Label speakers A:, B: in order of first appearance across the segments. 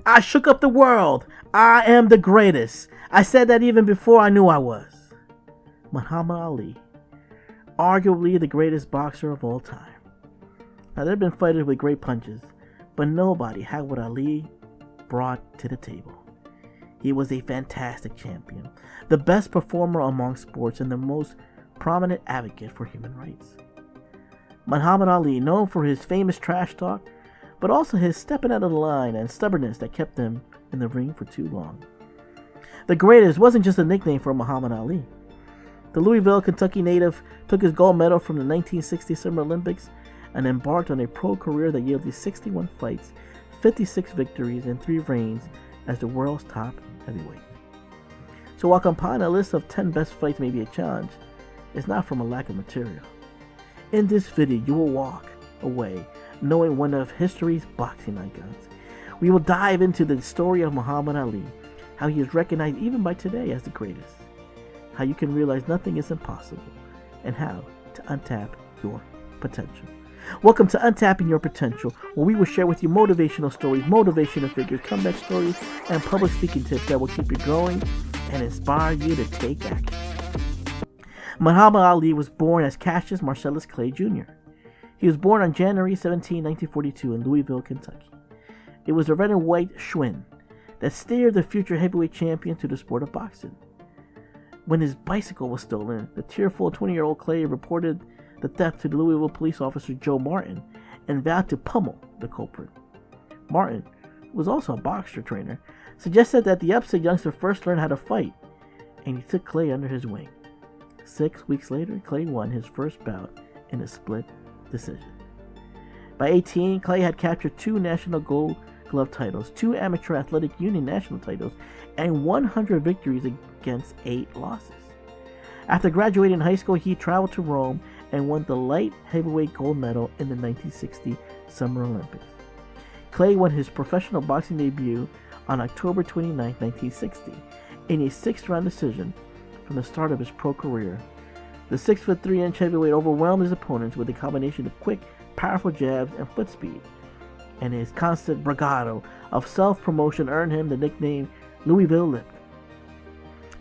A: I shook up the world. I am the greatest. I said that even before I knew I was. Muhammad Ali, arguably the greatest boxer of all time. Now, there have been fighters with great punches, but nobody had what Ali brought to the table. He was a fantastic champion, the best performer among sports, and the most prominent advocate for human rights. Muhammad Ali, known for his famous trash talk, but also his stepping out of the line and stubbornness that kept him in the ring for too long. The greatest wasn't just a nickname for Muhammad Ali. The Louisville, Kentucky native took his gold medal from the 1960 Summer Olympics and embarked on a pro career that yielded 61 fights, 56 victories, and 3 reigns as the world's top heavyweight. So while compiling a list of 10 best fights may be a challenge, it's not from a lack of material. In this video, you will walk away knowing one of history's boxing icons. We will dive into the story of Muhammad Ali, how he is recognized even by today as the greatest, how you can realize nothing is impossible, and how to untap your potential. Welcome to Untapping Your Potential, where we will share with you motivational stories, motivational figures, comeback stories, and public speaking tips that will keep you growing and inspire you to take action. Muhammad Ali was born as Cassius Marcellus Clay Jr. He was born on January 17, 1942 in Louisville, Kentucky. It was a red and white Schwinn that steered the future heavyweight champion to the sport of boxing. When his bicycle was stolen, the tearful 20-year-old Clay reported the theft to the Louisville police officer Joe Martin and vowed to pummel the culprit. Martin, who was also a boxer trainer, suggested that the upset youngster first learn how to fight, and he took Clay under his wing. 6 weeks later, Clay won his first bout in a split decision. By 18, Clay had captured 2 national gold glove titles, 2 amateur athletic union national titles, and 100 victories against 8 losses. After graduating high school, he traveled to Rome and won the light heavyweight gold medal in the 1960 Summer Olympics. Clay won his professional boxing debut on October 29, 1960, in a 6th-round decision. From the start of his pro career, the 6'3" heavyweight overwhelmed his opponents with a combination of quick, powerful jabs and foot speed, and his constant bravado of self-promotion earned him the nickname Louisville Lip.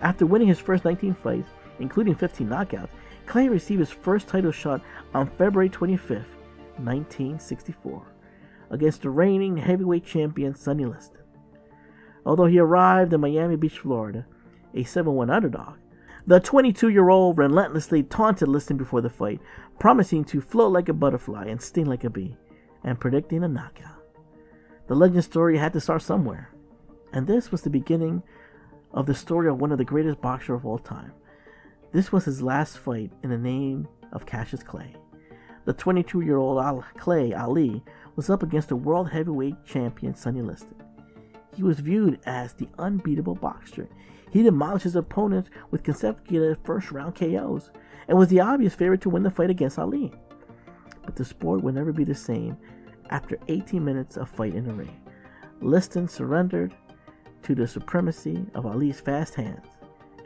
A: After winning his first 19 fights, including 15 knockouts, Clay received his first title shot on February 25, 1964, against the reigning heavyweight champion Sonny Liston. Although he arrived in Miami Beach, Florida, a 7-1 underdog, the 22-year-old relentlessly taunted Liston before the fight, promising to float like a butterfly and sting like a bee, and predicting a knockout. The legend story had to start somewhere, and this was the beginning of the story of one of the greatest boxers of all time. This was his last fight in the name of Cassius Clay. The 22-year-old Clay Ali was up against the world heavyweight champion Sonny Liston. He was viewed as the unbeatable boxer. He demolished his opponents with consecutive first-round KOs and was the obvious favorite to win the fight against Ali. But the sport would never be the same after 18 minutes of fight in the ring. Liston surrendered to the supremacy of Ali's fast hands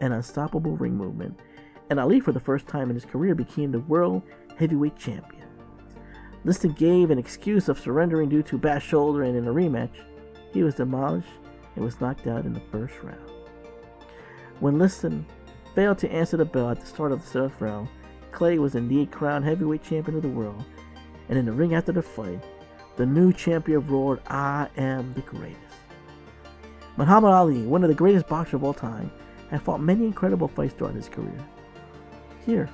A: and unstoppable ring movement, and Ali, for the first time in his career, became the world heavyweight champion. Liston gave an excuse of surrendering due to bad shoulder, and in a rematch, he was demolished and was knocked out in the first round. When Liston failed to answer the bell at the start of the 7th round, Clay was indeed crowned heavyweight champion of the world, and in the ring after the fight, the new champion roared, "I am the greatest." Muhammad Ali, one of the greatest boxers of all time, had fought many incredible fights throughout his career. Here,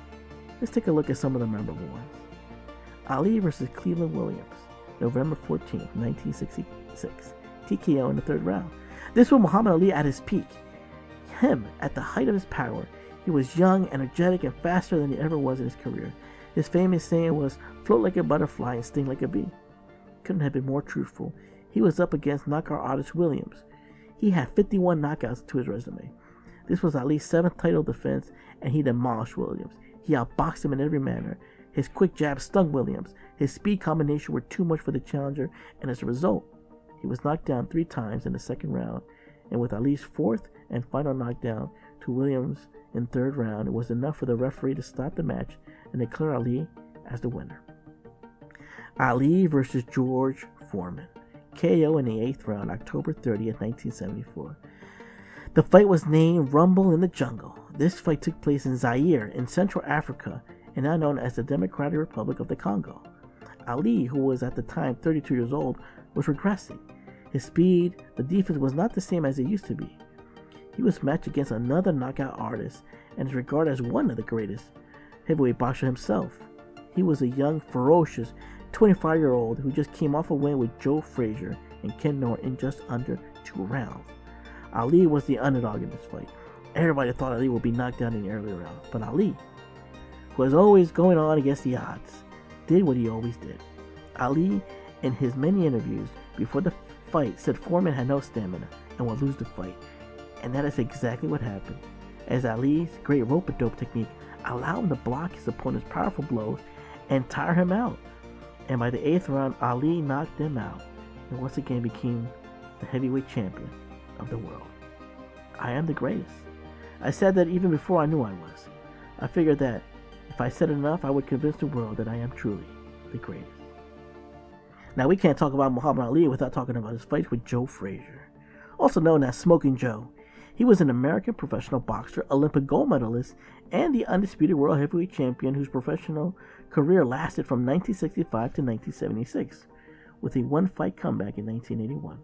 A: let's take a look at some of the memorable ones. Ali versus Cleveland Williams, November 14, 1966, TKO in the 3rd round. This was Muhammad Ali at his peak. Him at the height of his power. He was young, energetic, and faster than he ever was in his career. His famous saying was, "Float like a butterfly and sting like a bee." Couldn't have been more truthful. He was up against knockout artist Williams. He had 51 knockouts to his resume. This was Ali's 7th title defense, and he demolished Williams. He outboxed him in every manner. His quick jab stung Williams. His speed combination were too much for the challenger, and as a result, he was knocked down 3 times in the 2nd round, and with Ali's 4th and final knockdown to Williams in 3rd round, it was enough for the referee to stop the match and declare Ali as the winner. Ali versus George Foreman, KO in the 8th round, October 30th, 1974. The fight was named Rumble in the Jungle. This fight took place in Zaire, in Central Africa, and now known as the Democratic Republic of the Congo. Ali, who was at the time 32 years old, was regressing. His speed, the defense was not the same as it used to be. He was matched against another knockout artist and is regarded as one of the greatest heavyweight boxer himself. He was a young, ferocious 25-year-old who just came off a win with Joe Frazier and Ken Norton in just under 2 rounds. Ali was the underdog in this fight. Everybody thought Ali would be knocked down in the early rounds, but Ali, who was always going on against the odds, did what he always did. Ali, in his many interviews before the fight, said Foreman had no stamina and would lose the fight, and that is exactly what happened, as Ali's great rope-a-dope technique allowed him to block his opponent's powerful blows and tire him out. And by the 8th round, Ali knocked him out and once again became the heavyweight champion of the world. I am the greatest. I said that even before I knew I was. I figured that if I said enough, I would convince the world that I am truly the greatest. Now, we can't talk about Muhammad Ali without talking about his fight with Joe Frazier, also known as Smoking Joe. He was an American professional boxer, Olympic gold medalist, and the undisputed world heavyweight champion whose professional career lasted from 1965 to 1976, with a one-fight comeback in 1981.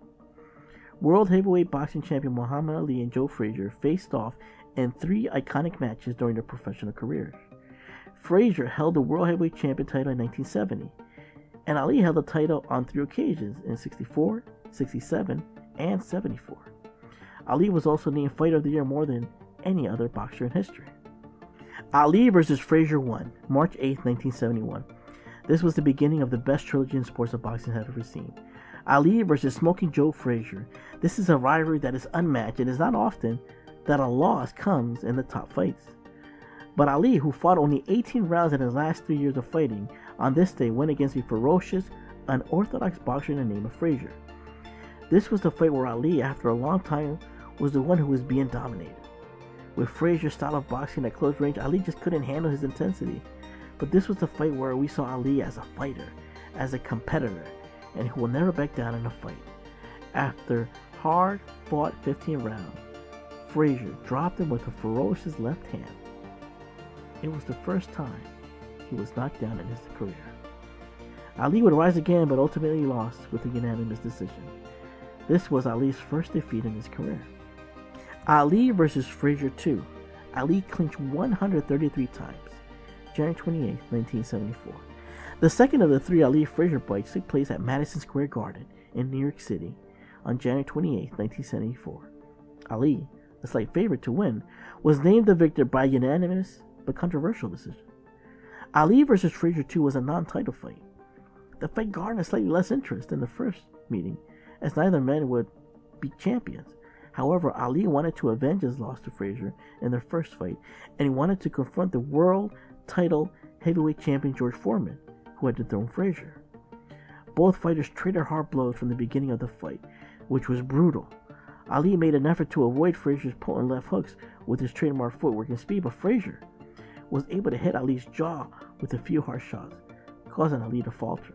A: World heavyweight boxing champion Muhammad Ali and Joe Frazier faced off in 3 iconic matches during their professional careers. Frazier held the world heavyweight champion title in 1970, and Ali held the title on 3 occasions in 64, 67, and 74. Ali was also named Fighter of the Year more than any other boxer in history. Ali vs. Frazier 1, March 8, 1971. This was the beginning of the best trilogy in sports that boxing had ever seen. Ali vs. Smoking Joe Frazier. This is a rivalry that is unmatched. It is not often that a loss comes in the top fights. But Ali, who fought only 18 rounds in his last 3 years of fighting, on this day went against a ferocious, unorthodox boxer in the name of Frazier. This was the fight where Ali, after a long time, was the one who was being dominated. With Frazier's style of boxing at close range, Ali just couldn't handle his intensity. But this was the fight where we saw Ali as a fighter, as a competitor, and who will never back down in a fight. After hard-fought 15 rounds, Frazier dropped him with a ferocious left hand. It was the first time he was knocked down in his career. Ali would rise again, but ultimately lost with a unanimous decision. This was Ali's first defeat in his career. Ali vs. Frazier 2. Ali clinched 133 times. January 28, 1974. The second of the 3 Ali-Frazier fights took place at Madison Square Garden in New York City on January 28, 1974. Ali, the slight favorite to win, was named the victor by unanimous but controversial decision. Ali vs. Frazier 2 was a non-title fight. The fight garnered slightly less interest than the first meeting, as neither man would be champions. However, Ali wanted to avenge his loss to Frazier in their first fight, and he wanted to confront the world title heavyweight champion George Foreman, who had dethroned Frazier. Both fighters traded hard blows from the beginning of the fight, which was brutal. Ali made an effort to avoid Frazier's potent left hooks with his trademark footwork and speed, but Frazier was able to hit Ali's jaw with a few harsh shots, causing Ali to falter.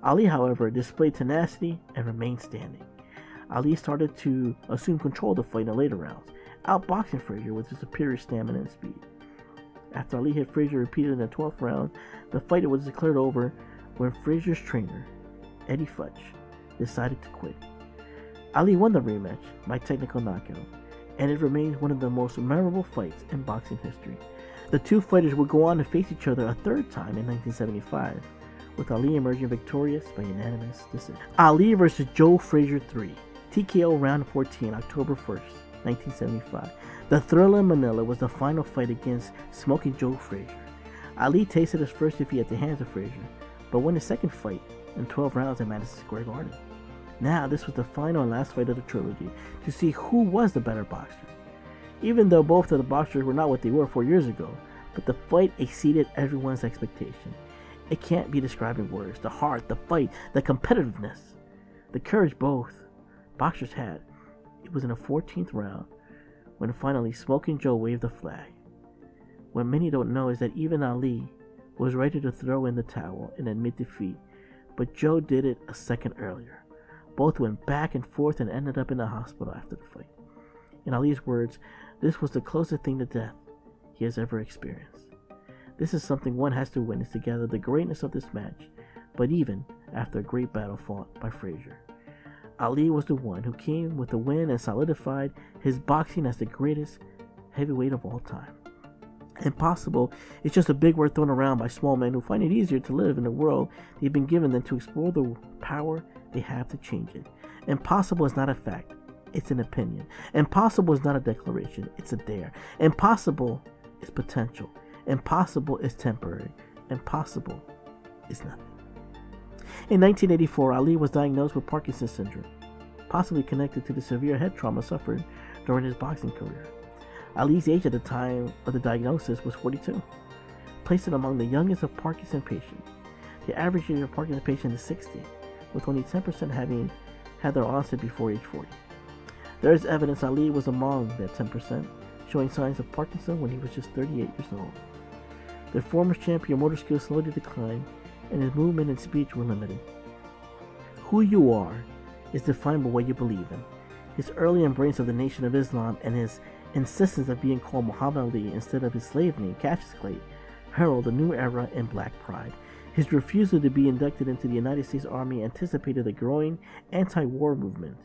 A: Ali, however, displayed tenacity and remained standing. Ali started to assume control of the fight in the later rounds, outboxing Frazier with his superior stamina and speed. After Ali hit Frazier repeatedly in the 12th round, the fight was declared over when Frazier's trainer, Eddie Futch, decided to quit. Ali won the rematch by technical knockout, and it remains one of the most memorable fights in boxing history. The two fighters would go on to face each other a third time in 1975, with Ali emerging victorious by unanimous decision. Ali vs. Joe Frazier 3, TKO round 14, October 1st, 1975. The Thriller in Manila was the final fight against Smoking Joe Frazier. Ali tasted his first defeat at the hands of Frazier, but won his second fight in 12 rounds at Madison Square Garden. Now, this was the final and last fight of the trilogy to see who was the better boxer. Even though both of the boxers were not what they were 4 years ago, but the fight exceeded everyone's expectation. It can't be described in words. The heart, the fight, the competitiveness, the courage both boxers had. It was in the 14th round when finally Smoking Joe waved the flag. What many don't know is that even Ali was ready to throw in the towel and admit defeat, but Joe did it a second earlier. Both went back and forth and ended up in the hospital after the fight. In Ali's words, this was the closest thing to death he has ever experienced. This is something one has to witness to gather the greatness of this match, but even after a great battle fought by Frazier. Ali was the one who came with the win and solidified his boxing as the greatest heavyweight of all time. Impossible is just a big word thrown around by small men who find it easier to live in the world they've been given than to explore the power they have to change it. Impossible is not a fact, it's an opinion. Impossible is not a declaration, it's a dare. Impossible is potential. Impossible is temporary. Impossible is nothing. In 1984, Ali was diagnosed with Parkinson's syndrome, possibly connected to the severe head trauma suffered during his boxing career. Ali's age at the time of the diagnosis was 42, placing him among the youngest of Parkinson's patients. The average age of Parkinson's patient is 60, with only 10% having had their onset before age 40. There is evidence Ali was among that 10%, showing signs of Parkinson when he was just 38 years old. The former champion motor skills slowly declined, and his movement and speech were limited. Who you are is defined by what you believe in. His early embrace of the Nation of Islam and his insistence of being called Muhammad Ali instead of his slave name, Cassius Clay, herald a new era in black pride. His refusal to be inducted into the United States Army anticipated the growing anti-war movement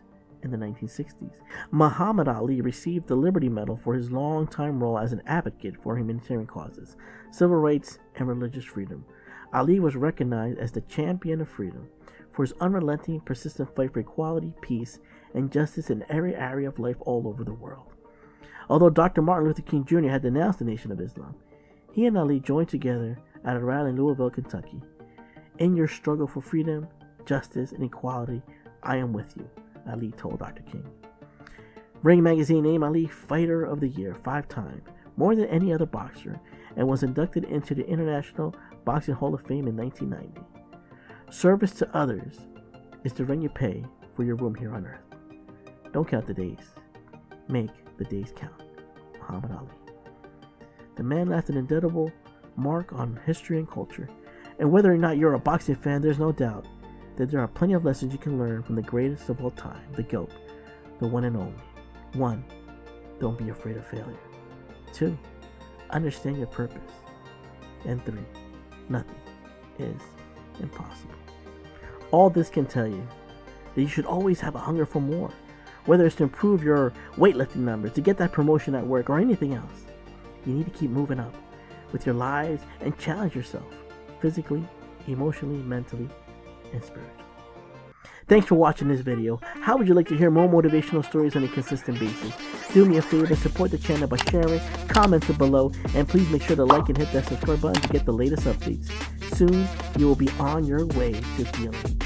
A: in the 1960s. Muhammad Ali received the Liberty Medal for his long-time role as an advocate for humanitarian causes, civil rights, and religious freedom. Ali was recognized as the champion of freedom for his unrelenting, persistent fight for equality, peace, and justice in every area of life all over the world. Although Dr. Martin Luther King Jr. had denounced the Nation of Islam, he and Ali joined together at a rally in Louisville, Kentucky. In your struggle for freedom, justice, and equality, I am with you, Ali told Dr. King. Ring Magazine named Ali Fighter of the Year 5 times, more than any other boxer, and was inducted into the International Boxing Hall of Fame in 1990. Service to others is the rent you pay for your room here on earth. Don't count the days. Make the days count. Muhammad Ali. The man left an indelible mark on history and culture, and whether or not you're a boxing fan, there's no doubt that there are plenty of lessons you can learn from the greatest of all time, the GOAT, the one and only. 1. Don't be afraid of failure. 2. Understand your purpose. And 3. Nothing is impossible. All this can tell you that you should always have a hunger for more, whether it's to improve your weightlifting numbers, to get that promotion at work, or anything else. You need to keep moving up with your lives and challenge yourself physically, emotionally, mentally, and spiritually. Thanks for watching this video. How would you like to hear more motivational stories on a consistent basis? Do me a favor and support the channel by sharing, commenting below, and please make sure to like and hit that subscribe button to get the latest updates. Soon, you will be on your way to feeling